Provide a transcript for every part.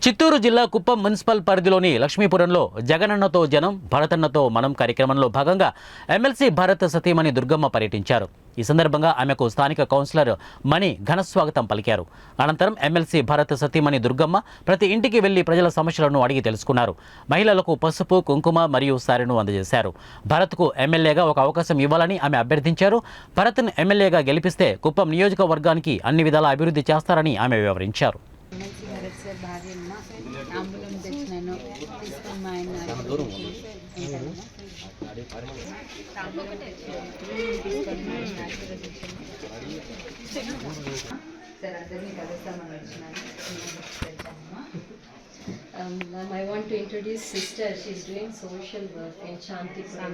చిత్తూరు జిల్లా కుప్పం మున్సిపల్ పరిధిలోని లక్ష్మీపురంలో జగనన్నతో జనం భరతన్నతో మనం కార్యక్రమంలో భాగంగా ఎమ్మెల్సీ భారత సతీమణి దుర్గమ్మ పర్యటించారు. ఈ సందర్భంగా ఆమెకు స్థానిక కౌన్సిలర్ మణి ఘనస్వాగతం పలికారు. అనంతరం ఎమ్మెల్సీ భారత సతీమణి దుర్గమ్మ ప్రతి ఇంటికి వెళ్లి ప్రజల సమస్యలను అడిగి తెలుసుకున్నారు. మహిళలకు పసుపు, కుంకుమ మరియు సారెను అందజేశారు. భరత్కు ఎమ్మెల్యేగా ఒక అవకాశం ఇవ్వాలని ఆమె అభ్యర్థించారు. భరత్ను ఎమ్మెల్యేగా గెలిపిస్తే కుప్పం నియోజకవర్గానికి అన్ని విధాల అభివృద్ధి చేస్తారని ఆమె వివరించారు. ఆంబులం తెచ్చినాను తీసుకొని మా ఆయన సార్ అందరినీ కలుస్తామని వచ్చినాను. I want to introduce sister. She is doing social work in Shantipuram.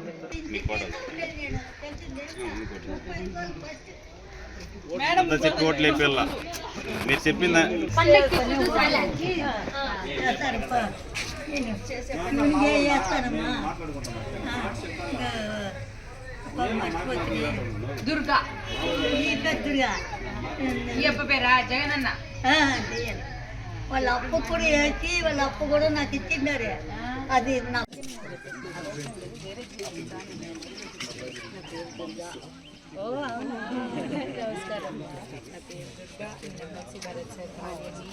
Madam కోట్లే పిల్ల మీరు చెప్పిందా దుర్గా ఈ అప్ప పేరా జగనన్న వాళ్ళ అప్పు కూడా వేసి వాళ్ళ అప్పు కూడా నాకు ఇచ్చిండారు. అది నాకు నమస్కారం. నా పేరు దుర్గా. ఎమ్మెల్సీ భరత్ సార్ భార్యని.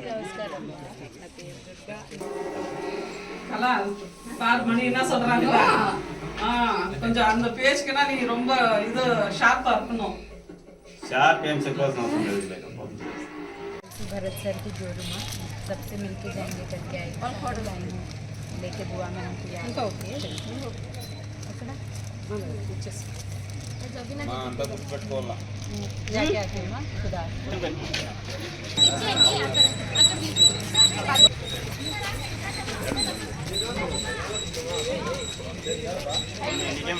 நமஸ்காரம். నా పేరు దుర్గా. கலா பார் மணி என்ன சொல்றாங்களா? கொஞ்சம் அந்த பேச்சுக்குன்னா நீ ரொம்ப இது ஷார்ப்பா இருக்கணும். షార్ప్ ఏం చెప్పాల్సిన అవసరం లేదు. भरत सर की जोरू में सबसे मिलके जाएंगे करके आई लेके बुआ में हमको याद అంతా గుర్తుపెట్టుకోవాలా जाके आके माँ खुदा నీకేం